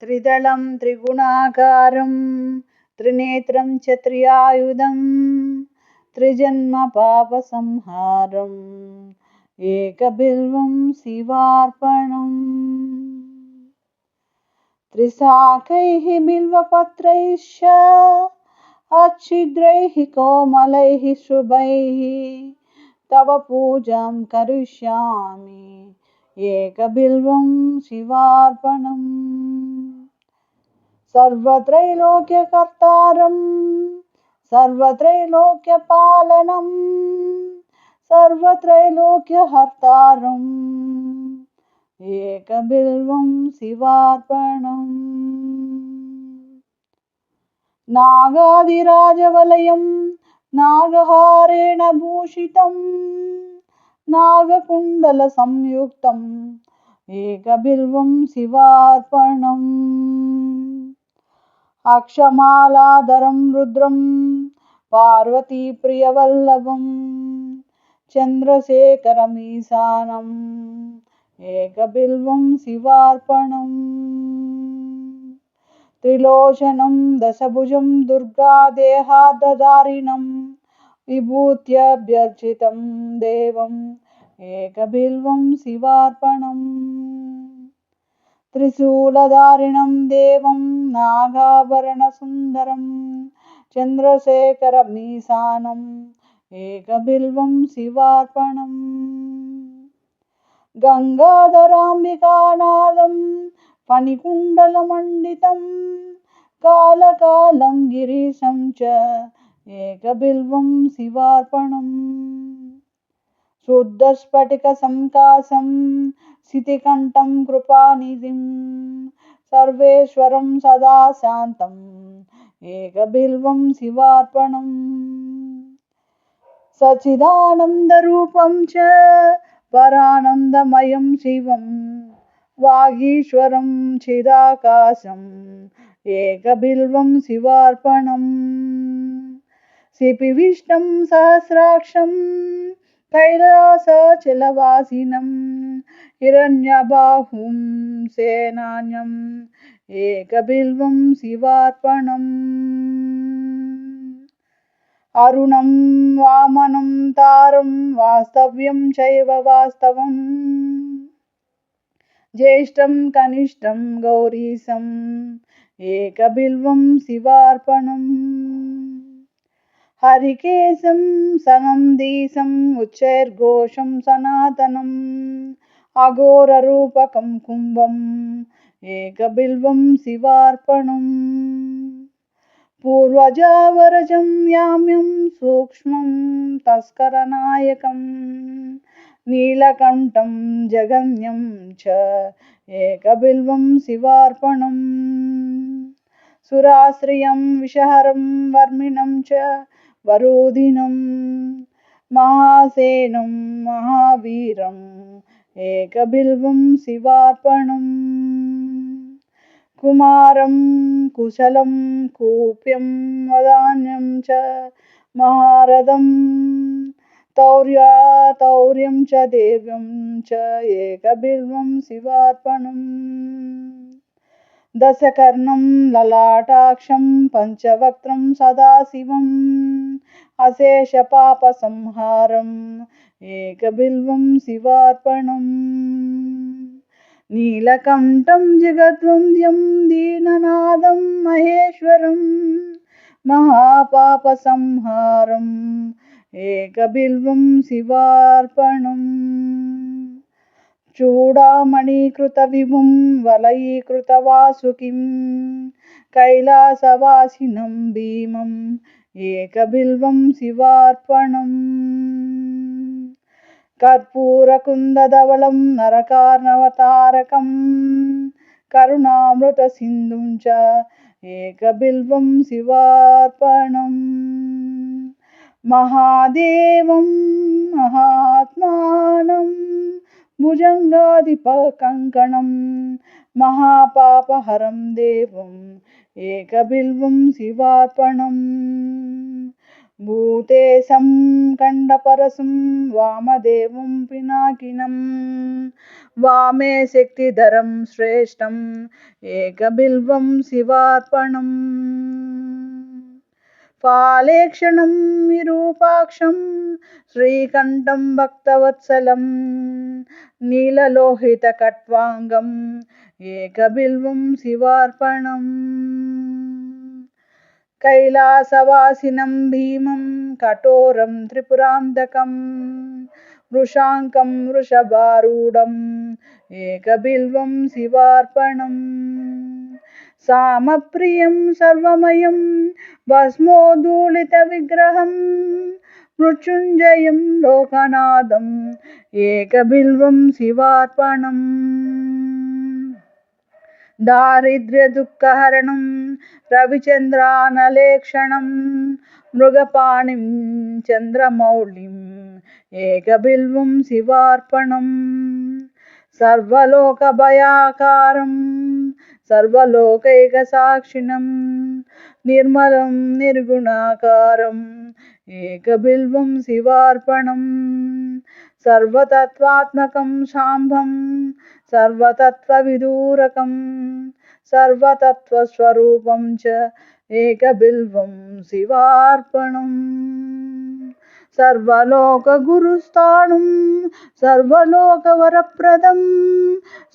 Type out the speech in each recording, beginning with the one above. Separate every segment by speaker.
Speaker 1: त्रिदलं त्रिगुणाकारं त्रिनेत्रं च त्रियायुधं त्रिजन्म पापसंहारम् एकबिल्वं शिवार्पणम्। त्रिशाखैः बिल्वपत्रैश्च अच्छिद्रैः कोमलैः शुभैः तव पूजां करिष्यामि एकबिल्वं शिवार्पणम्। सर्वत्रैलोक्यकर्तारं सर्वत्रैलोक्यपालनं सर्वत्रैलोक्यहर्तारम् एकबिल्वं शिवार्पणम्। नागादिराजवलयं नागहारेण भूषितं नागकुण्डलसंयुक्तम् एकबिल्वं शिवार्पणम्। अक्षमालाधरं रुद्रं पार्वतीप्रियवल्लभं चन्द्रशेखरमीशानम् एकबिल्वं शिवार्पणम्। त्रिलोचनं दशभुजं दुर्गादेहार्धधारिणं विभूत्याभ्यर्चितं देवम् एकबिल्वं शिवार्पणम्। त्रिशूलधारिणं देवं नागाभरणसुन्दरं चन्द्रशेखरमीशानम् एकबिल्वं शिवार्पणम्। गङ्गाधराम्बिकानादं फणिकुण्डलमण्डितं कालकालं गिरीशं च एकबिल्वं शिवार्पणम्। शुद्धस्फटिकसंकाशं सितिकण्ठं कृपानिधिं सर्वेश्वरं सदा शान्तम् एकबिल्वं शिवार्पणम्। सच्चिदानन्दरूपं च परानन्दमयं शिवं वागीश्वरं चिदाकाशम् एकबिल्वं शिवार्पणम्। शिपिविष्टं सहस्राक्षं कैलासाचलवासिनं हिरण्यबाहुं सेनान्यम् एकबिल्वं शिवार्पणम्। अरुणं वामनं तारं वास्तव्यं चैव वास्तवम् ज्येष्ठं कनिष्ठं गौरीशम् एकबिल्वं शिवार्पणम्। हरिकेशं सनन्दीशम् उच्चैर्घोषं सनातनम् अघोररूपकं कुम्भम् एकबिल्वं शिवार्पणम्। पूर्वजावरजं याम्यं सूक्ष्मं तस्करनायकं नीलकण्ठं जगन्यं च एकबिल्वं शिवार्पणम्। सुराश्रियं विषहरं वर्मिणं च वरोधिनं महासेनं महावीरम् एकबिल्वं शिवार्पणम्। कुमारं कुशलं कूप्यं वदान्यं च महारथं तौर्यं च देव्यं च एकबिल्वं शिवार्पणम्। दशकर्णं ललाटाक्षं पञ्चवक्त्रं सदाशिवम् अशेषपापसंहारम् एकबिल्वं शिवार्पणम्। नीलकण्ठं जगद्वन्द्यं दीननादं महेश्वरं महापापसंहारम् एकबिल्वं शिवार्पणम्। चूडामणिकृतविभुं वलयीकृतवासुकिं कैलासवासिनं भीमम् एकबिल्वं शिवार्पणम्। कर्पूरकुन्दधवलं नरकार्णवतारकं करुणामृतसिन्धुं च एकबिल्वं शिवार्पणम्। महादेवं महात्मानं भुजङ्गाधिपकङ्कणं महापापहरं देवम् एकबिल्वं शिवार्पणम्। భూతేశం కండపరశుం వామదేవం పినాకినం వామే శక్తిధరం శ్రేష్టం ఏకబిల్వం శివార్పణం ఫాలేక్షణం విరూపాక్షం శ్రీకంఠం భక్తవత్సలం నీలలోహితకట్వాంగం ఏకబిల్వం శివార్పణం కైలాసవాసినం భీమం కఠోరం త్రిపురాంతకం వృషాంకం వృషభారూఢం ఏకబిల్వం శివార్పణం సామప్రియం సర్వమయం భస్మోద్ధూళిత విగ్రహం మృత్యుంజయం లోకనాథం ఏకబిల్వం శివార్పణం దారిద్ర్య దుఃఖహరణం రవిచంద్రానలేక్షణం మృగపాణిం చంద్రమౌళిం ఏకబిల్వం శివార్పణం సర్వలోకభయాకారం సర్వలోకైకసాక్షిణం నిర్మలం నిర్గుణాకారం ఏకబిల్వం శివార్పణం సర్వతత్వాత్మకం శాంభం సర్వతత్వవిదూరకం సర్వతత్వస్వరూపం చ ఏకబిల్వం శివార్పణం సర్వలోకగురుస్థానం సర్వలోకవరప్రదం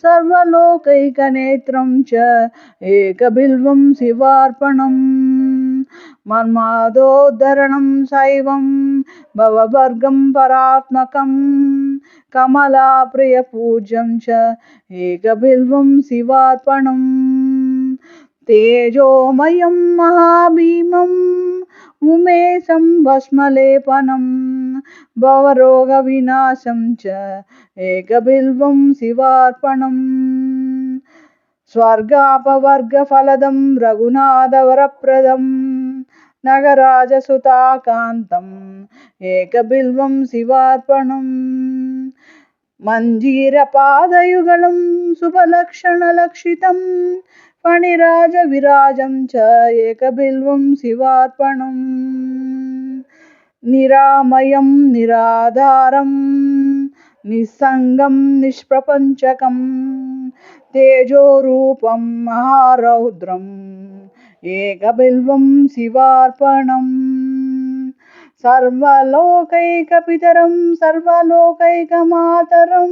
Speaker 1: సర్వలోకైకనేత్రం చ ఏకబిల్వం శివార్పణం మన్మాదోద్ధరణం శైవం భవవర్గం పరాత్మకం కమలాప్రియపూజ్యం చ ఏకబిల్వం శివార్పణం తేజోమయం మహాభీమం ఉమేశం భస్మలేపనం భవరోగవినాశం చ ఏకబిల్వం శివార్పణం స్వర్గాపవర్గఫలదం రఘునాథవరప్రదం నగరాజసుతాకాంతం ఏకబిల్వం శివార్పణం మంజీరపాదయుగళం శుభలక్షణలక్షితం ఫణిరాజవిరాజం చ ఏకబిల్వం శివార్పణం నిరామయం నిరాధారం నిస్సంగం నిష్ప్రపంచకం తేజోరూపం మహారౌద్రం ఏకబిల్వం శివార్పణం సర్వలోకైకపితరం సర్వలోకైకమాతరం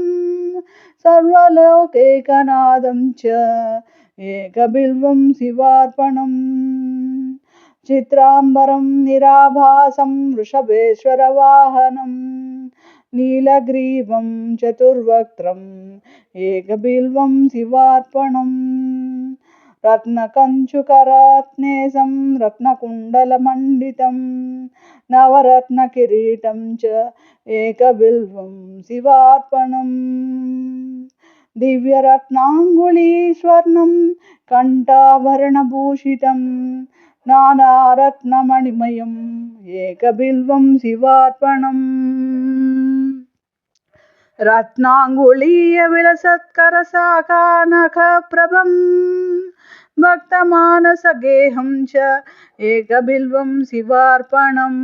Speaker 1: సర్వలోకైకనాథం చ ఏకబిల్వం శివార్పణం చిత్రాంబరం నిరాభాసం వృషభేశ్వరవాహనం నీలగ్రీవం చతుర్వక్త్రం ఏకబిల్వం శివార్పణం రత్నకంచుకరాత్నేశం రత్నకుండలమండితం నవరత్నకిరీటం చ ఏకబిల్వం శివార్పణం దివ్యరత్నాంగుళీస్వర్ణం కంఠాభరణభూషితం నానారత్నమణిమయం ఏకబిల్వం శివార్పణం రత్నాంగుళీయ విలసత్కరశాఖానఖప్రభం భక్తమానసగేహం చ ఏకబిల్వం శివార్పణం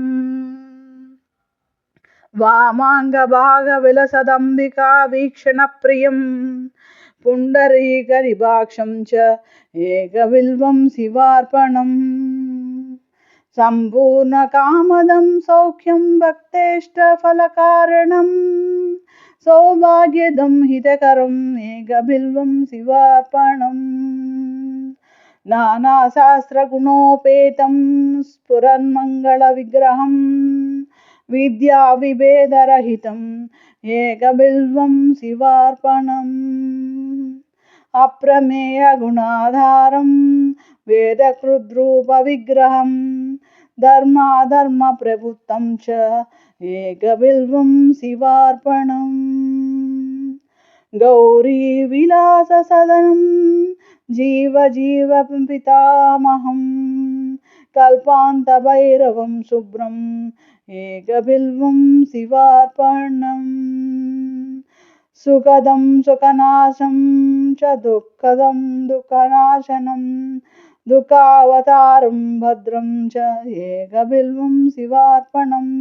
Speaker 1: వామాంగభాగవిలసదంబికా వీక్షణప్రియం పుండరీకనిభాక్షం చ ఏకబిల్వం శివార్పణం సంపూర్ణకామదం సౌఖ్యం భక్తేష్టఫలకారణం సౌభాగ్యదం హితకరం ఏకబిల్వం శివార్పణం నానాశాస్త్రగుణోపేతం స్ఫురన్మంగళవిగ్రహం విద్యావిభేదరహితం ఏకబిల్వం శివార్పణం అప్రమేయగుణాధారం వేదకృద్రూపవిగ్రహం ధర్మాధర్మప్రవృత్తం చ ఏకబిల్వం శివార్పణం గౌరీవిలాససదనం జీవజీవపితామహం కల్పాంతభైరవం శుభ్రం ఏకబిల్వం శివార్పణం सुखदं सुखनाशं च दुःखदं दुःखनाशनं दुःखावतारं भद्रं च एकबिल्वं शिवार्पणम्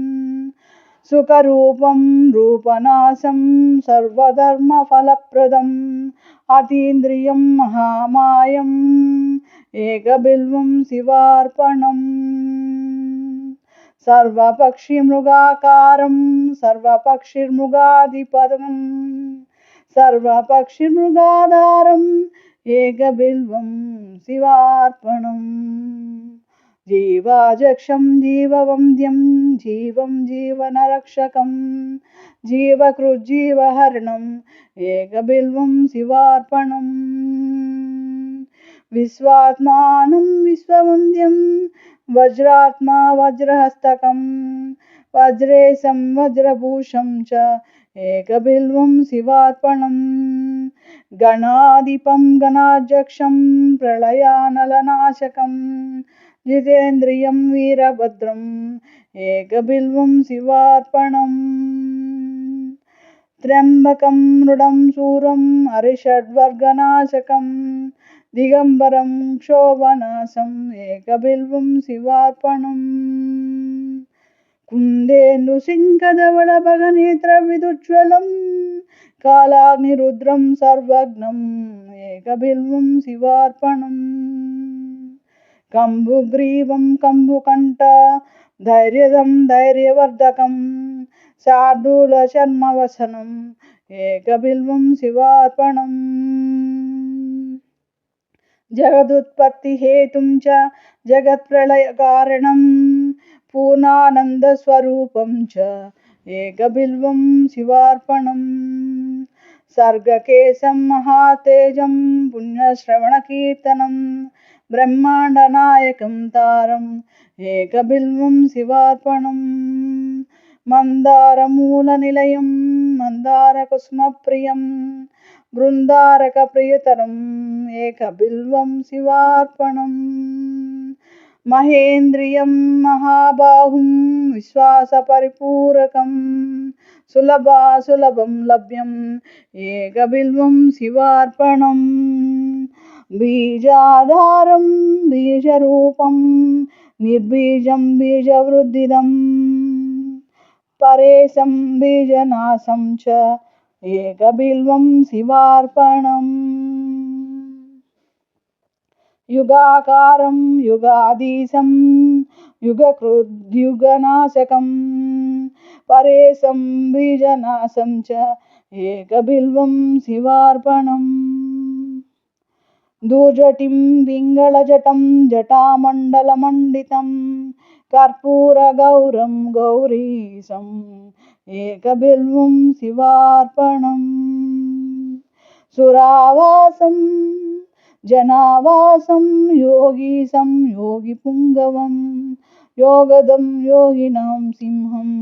Speaker 1: सुखरूपं रूपनाशं सर्वधर्मफलप्रदम् अतीन्द्रियं महामायम् एकबिल्वं शिवार्पणम् सर्वपक्षिमृगाकारं सर्वपक्षिमृगाधिपदं सर्वपक्षिमृगाधारम् एकबिल्वं शिवार्पणम् जीवाजक्षं जीववन्द्यं जीवं जीवनरक्षकं जीवकृज्जीवहरणम् एकबिल्वं शिवार्पणम् विश्वात्मानं विश्ववन्द्यं वज्रात्मा वज्रहस्तकं वज्रेशं वज्रभूषं च एकबिल्वं शिवार्पणम् गणाधिपं गणाध्यक्षं प्रलयानलनाशकं जितेन्द्रियं वीरभद्रम् एकबिल्वं शिवार्पणम् त्र्यम्बकं मृडं शूरं हरिषड्वर्गनाशकं दिगम्बरं क्षोभनाशम् एकबिल्वं शिवार्पणम् कुन्देन्दुसिंहधवलभगनेत्रविदुज्ज्वलं कालाग्निरुद्रं सर्वज्ञम् एकबिल्वं शिवार्पणम् कम्बुग्रीवं कम्बुकण्ठ धैर्यदं धैर्यवर्धकं शार्दूलचर्मवसनम् एकबिल्वं शिवार्पणम् जगदुत्पत्तिहेतुं च जगत्प्रलयकारणं पूर्णानन्दस्वरूपं च एकबिल्वं शिवार्पणम् सर्गकेशं महातेजं पुण्यश्रवणकीर्तनं ब्रह्माण्डनायकं तारम् एकबिल्वं शिवार्पणम् मन्दारमूलनिलयं मन्दारकुसुमप्रियं बृन्दारकप्रियतरम् एकबिल्वं शिवार्पणम् महेन्द्रियं महाबाहुं विश्वासपरिपूरकं सुलभं लभ्यम् एकबिल्वं शिवार्पणम् बीजाधारं बीजरूपं निर्बीजं बीजवृद्धिदं परेशं बीजनाशं च एकबिल्वं शिवार्पणम् युगाकारं युगाधीशं युगकृद्युगनाशकं परेशं बीजनाशं च एकबिल्वं शिवार्पणम् दूर्जटिं पिङ्गलजटं जटामण्डलमण्डितं कर्पूरगौरं गौरीशम् एकबिल्वं शिवार्पणम् सुरावासं जनावासं योगीशं योगिपुङ्गवं योगदं योगिनां सिंहम्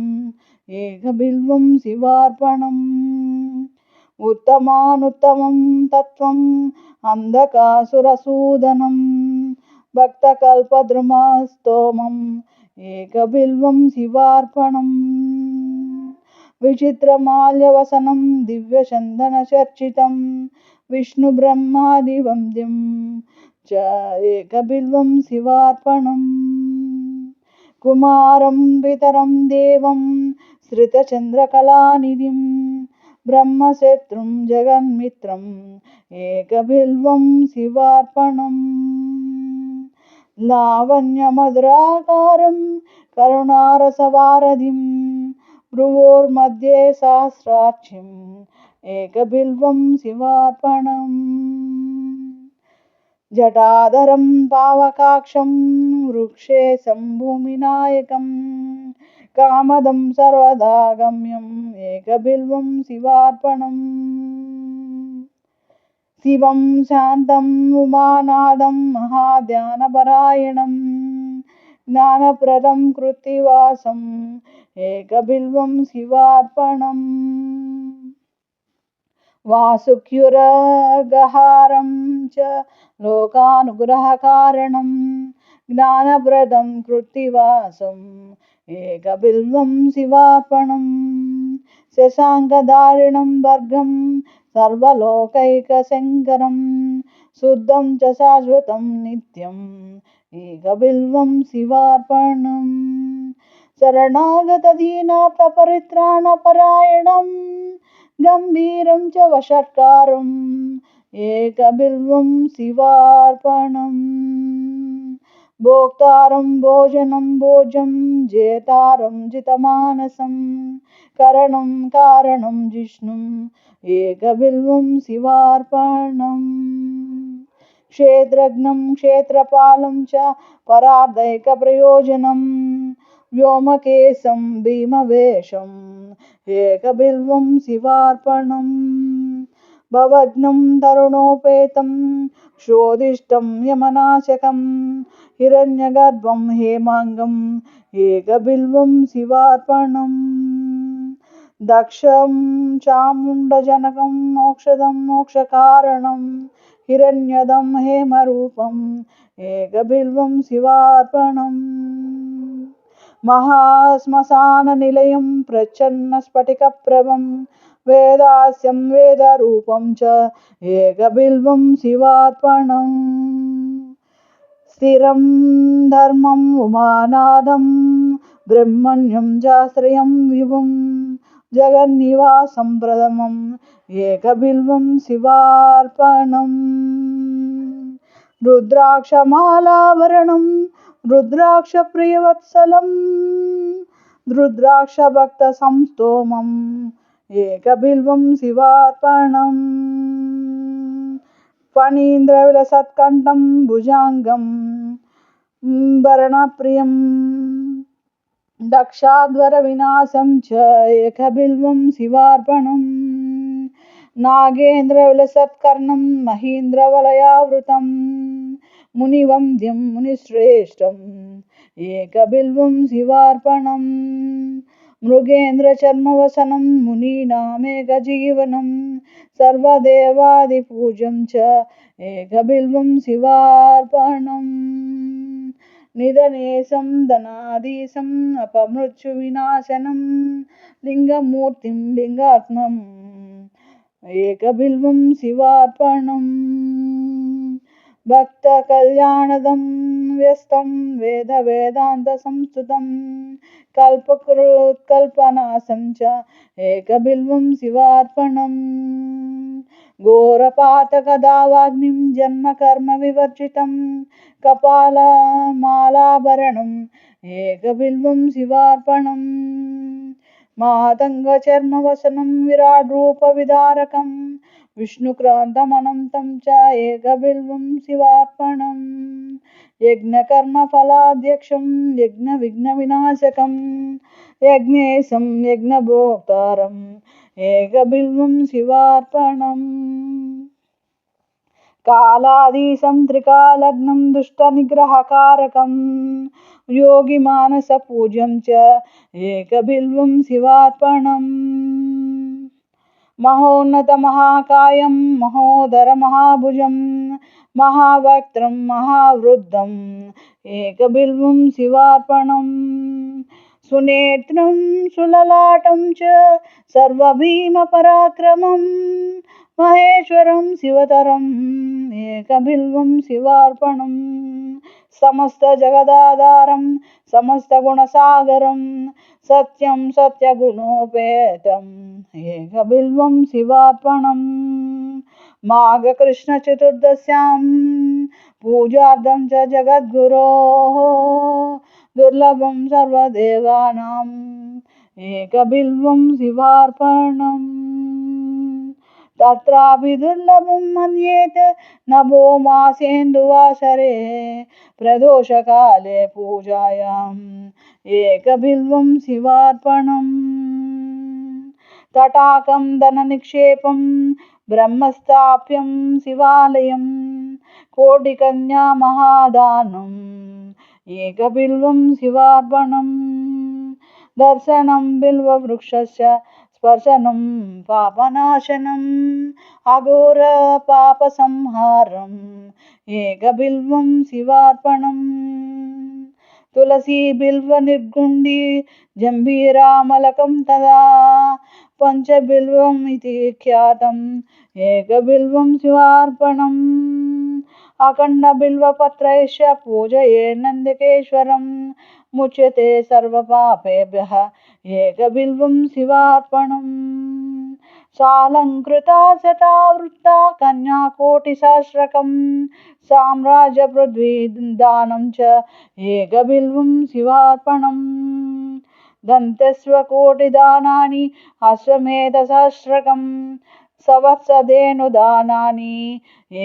Speaker 1: एकबिल्वं शिवार्पणम् उत्तमानुत्तमं तत्त्वम् अन्धकासुरसूदनं भक्तकल्पद्रुमस्तोमम् एकबिल्वं शिवार्पणम् विचित्रमाल्यवसनं दिव्यचन्दनचर्चितं विष्णुब्रह्मादिवन्द्यं च एकबिल्वं शिवार्पणम् कुमारं पितरं देवं श्रितचन्द्रकलानिधिं ब्रह्मशत्रुं जगन्मित्रम् एकबिल्वं शिवार्पणम् लावण्यमधुराकारं करुणारसवारधिं भ्रुवोर्मध्ये सहस्राक्षिम् एकबिल्वं शिवार्पणम् जटाधरं पावकाक्षं वृक्षेशं भूमिनायकं कामदं सर्वदा गम्यम् एकबिल्वं शिवार्पणम् शिवं शान्तम् उमानादं महाध्यानपरायणं ज्ञानप्रदं कृत्तिवासम् एकबिल्वं शिवार्पणम् वासुक्युरगहारं च लोकानुग्रहकारणं ज्ञानप्रदं कृत्तिवासम् एकबिल्वं शिवार्पणम् शशाङ्कदारिणं वर्गं सर्वलोकैकशङ्करं शुद्धं च शाश्वतं नित्यम् एकबिल्वं शिवार्पणम् शरणागतदीनार्थपरित्राणपरायणं गम्भीरं च वषट्कारम् एकबिल्वं शिवार्पणम् भोक्तारं भोजनं भोजं जेतारं जितमानसं करणं कारणं जिष्णुम् एकबिल्वं शिवार्पणम् क्षेत्रज्ञं क्षेत्रपालं च परार्धैकप्रयोजनं व्योमकेशं भीमवेषम् एकबिल्वं शिवार्पणम् भवघ्नं तरुणोपेतं क्षोदिष्टं यमनाशकं हिरण्यगर्भं हेमाङ्गम् एकबिल्वं शिवार्पणम् दक्षं चामुण्डजनकं मोक्षदं मोक्षकारणं हिरण्यदं हेमरूपम् एकबिल्वं शिवार्पणम् महाश्मशाननिलयं प्रच्छन्नस्फटिकप्रभं वेदास्यं वेदरूपं च एकबिल्वं शिवार्पणम् स्थिरं धर्मम् उमानादं ब्रह्मण्यं चाश्रयं विभुं जगन्निवासं प्रथमम् एकबिल्वं शिवार्पणम् रुद्राक्षमालाभरणं रुद्राक्षप्रियवत्सलं रुद्राक्षभक्तसंस्तोमम् एकबिल्वं शिवार्पणम् फणीन्द्रविलसत्कण्ठं भुजाङ्गं भरणप्रियं दक्षाध्वरविनाशं च एकबिल्वं शिवार्पणम् नागेन्द्रविलसत्कर्णं महीन्द्रवलयावृतं मुनिवन्द्यं मुनिश्रेष्ठम् एकबिल्वं शिवार्पणम् मृगेन्द्रचर्मवसनं मुनीनामेकजीवनं सर्वदेवादिपूज्यं च एकबिल्वं शिवार्पणम् निधनेशं धनाधीशम् अपमृत्युविनाशनं लिङ्गमूर्तिं लिङ्गात्मम् एकबिल्वं शिवार्पणम् भक्तकल्याणदं व्यस्तं वेदान्तसंस्तुतं कल्पकृत्कल्पनाशं च एकबिल्वं शिवार्पणम् घोरपातकदावाग्निं जन्मकर्मविवर्जितं कपालमालाभरणम् एकबिल्वं शिवार्पणम् मातङ्गचर्मवसनं विराड्रूपविदारकं विष्णुक्रान्तमनन्तं च एकबिल्वं शिवार्पणम् यज्ञकर्मफलाध्यक्षं यज्ञविघ्नविनाशकं यज्ञेशं यज्ञभोक्तारम् एकबिल्वं शिवार्पणम् कालाधीशं त्रिकालग्नं दुष्टनिग्रहकारकं योगिमानसपूज्यं च एकबिल्वं शिवार्पणम् महोन्नतमहाकायं महोदरमहाभुजं महावक्त्रं महावृद्धम् एकबिल्वं शिवार्पणम् सुनेत्रं सुललाटं च सर्वभीमपराक्रमं महेश्वरं शिवतरम् एकबिल्वं शिवार्पणम् समस्तजगदाधारं समस्तगुणसागरं सत्यं सत्यगुणोपेतम् एकबिल्वं शिवार्पणम् माघकृष्णचतुर्दश्यां पूजार्थं च जगद्गुरोः दुर्लभं सर्वदेवानाम् एकबिल्वं शिवार्पणम् तत्रापि दुर्लभं मन्येत नभो मासेन्दुवासरे प्रदोषकाले पूजायाम् एकबिल्वं शिवार्पणम् तटाकं धननिक्षेपं ब्रह्मस्थाप्यं शिवालयं कोटिकन्या महादानम् एकबिल्वं शिवार्पणम् दर्शनं बिल्ववृक्षस्य स्पर्शनं पापनाशनम् अघोरपापसंहारम् एकबिल्वं शिवार्पणम् तुलसी बिल्व निर्गुण्डी जम्बीरामलकं तदा पञ्चबिल्वम् इति ख्यातम् एकबिल्वं शिवार्पणम् अखण्डबिल्वपत्रैश्च पूजये नन्दिकेश्वरम् मुच्यते सर्वपापेभ्यः एकबिल्वं शिवार्पणम् सालङ्कृता शतावृत्ता कन्याकोटिसहस्रकम् साम्राज्यपृथ्वी दानं च एकबिल्वं शिवार्पणम् दन्तस्वकोटिदानानि अश्वमेधसहस्रकम् सवत्सधेनुदानानि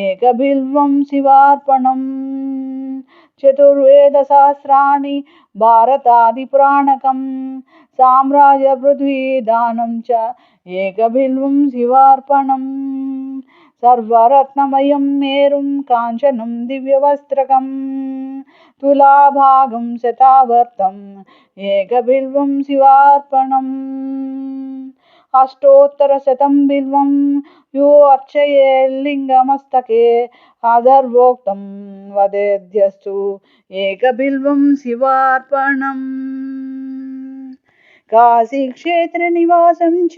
Speaker 1: एकबिल्वं शिवार्पणम् चतुर्वेदसहस्राणि भारतादिपुराणकम् साम्राज्यपृथ्वीदानं च एकबिल्वं शिवार्पणम् सर्वरत्नमयं मेरुं काञ्चनं दिव्यवस्त्रकम् तुलाभागं शतावर्तम् एकबिल्वं शिवार्पणम् अष्टोत्तरशतं बिल्वं यो अर्चये लिङ्गमस्तके अधर्वोक्तं वदेद्यस्तु एकबिल्वं शिवार्पणम् काशीक्षेत्रनिवासं च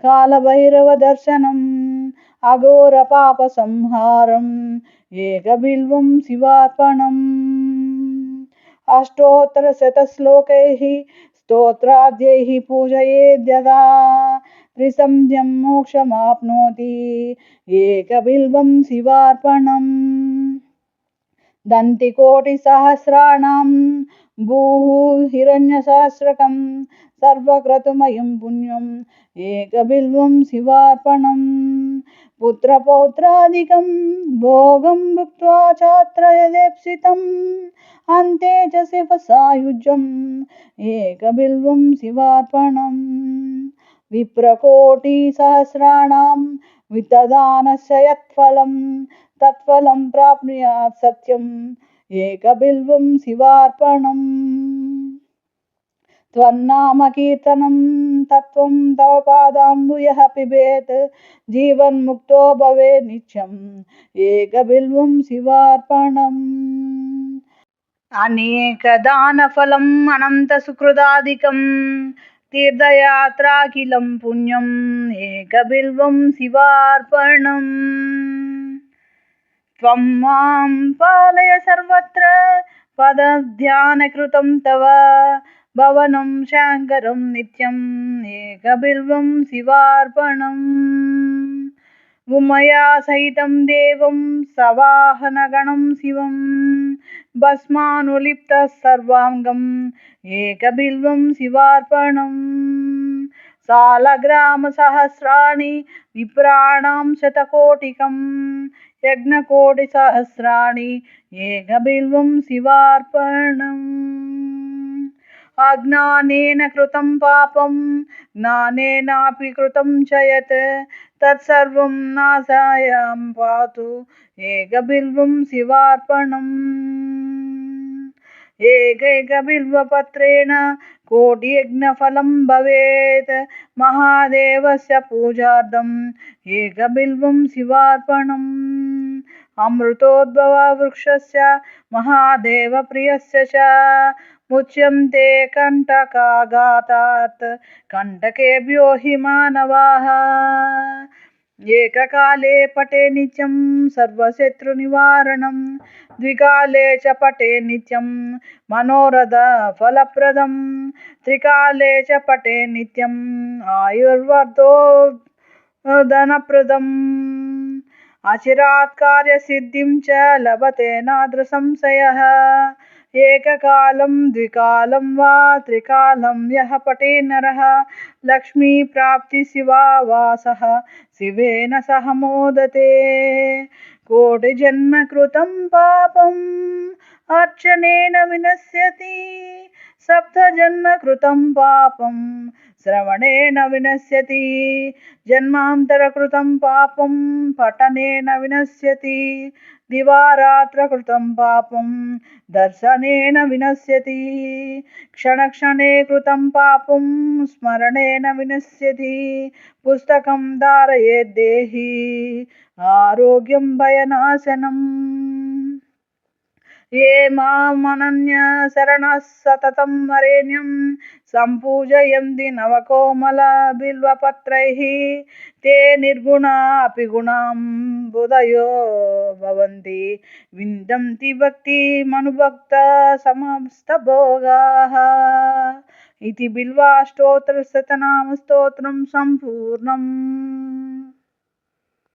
Speaker 1: कालभैरवदर्शनम् अघोरपापसंहारम् एकबिल्वं शिवार्पणम् अष्टोत्तरशतश्लोकैः स्तोत्राद्यैः पूजयेद्यदा त्रिसन्ध्यं मोक्षमाप्नोति एकबिल्वं शिवार्पणम् दन्तिकोटिसहस्राणां भूः हिरण्यसहस्रकं सर्वक्रतुमयं पुण्यम् एकबिल्वं शिवार्पणम् पुत्रपौत्रादिकं भोगं भुक्त्वा चात्र यदेप्सितम् अन्ते च शिवसायुज्यम् एकबिल्वं शिवार्पणम् विप्रकोटिसहस्राणां वित्तदानस्य यत्फलं तत्फलं प्राप्नुयात् सत्यम् एकबिल्वं शिवार्पणम् त्वन्नामकीर्तनं तत्त्वं तव पादाम्बुजः पिबेत् जीवन्मुक्तो भवेत् नित्यम् एकबिल्वं शिवार्पणम् अनेकदानफलम् अनन्तसुकृदादिकम् तीर्थयात्राखिलं पुण्यम् एकबिल्वं शिवार्पणम् त्वं मां पालय सर्वत्र पदध्यानकृतं तव भवनं शङ्करं नित्यम् एकबिल्वं शिवार्पणम् उमया सहितं देवं सवाहनगणं शिवं भस्मानुलिप्तः सर्वाङ्गम् एकबिल्वं शिवार्पणम् सालग्रामसहस्राणि विप्राणां शतकोटिकम् यज्ञकोटिसहस्राणि एकबिल्वं शिवार्पणम् अज्ञानेन कृतं पापं ज्ञानेनापि कृतं च यत् तत्सर्वं नाशायां पातु एकबिल्वं शिवार्पणम् एकैकबिल्वपत्रेण कोटियज्ञफलं भवेत् महादेवस्य पूजार्थम् एकबिल्वं शिवार्पणम् अमृतोद्भववृक्षस्य महादेवप्रियस्य च मुच्यन्ते कण्टकाघातात् कण्टकेभ्यो हि मानवाः एककाले पठे नित्यं सर्वशत्रुनिवारणं द्विकाले च पठे नित्यं मनोरथफलप्रदं त्रिकाले च पठे नित्यम् आयुर्वर्धोधनप्रदम् अचिरात् कार्यसिद्धिं च लभते नात्र संशयः एककालं द्विकालं वा त्रिकालं यः पठे नरः लक्ष्मीप्राप्तिशिवावासः शिवेन सह मोदते कोटिजन्म कृतं पापम् अर्चनेन विनश्यति सप्तजन्म कृतं पापं श्रवणेन विनश्यति जन्मान्तरकृतं पापं पठनेन विनश्यति दिवारात्रकृतं पापं दर्शनेन विनश्यति क्षणक्षणे कृतं पापं स्मरणेन विनश्यति पुस्तकं धारयेद्देहि आरोग्यं भयनाशनम् ये मामनन्य शरणः सततं वरेण्यं सम्पूजयन्ति नवकोमलबिल्वपत्रैः ते निर्गुणा अपि गुणां बुधयो भवन्ति विन्दन्ति भक्तिमनुभक्त समस्तभोगाः इति बिल्वाष्टोत्तरशतनामस्तोत्रं सम्पूर्णम्।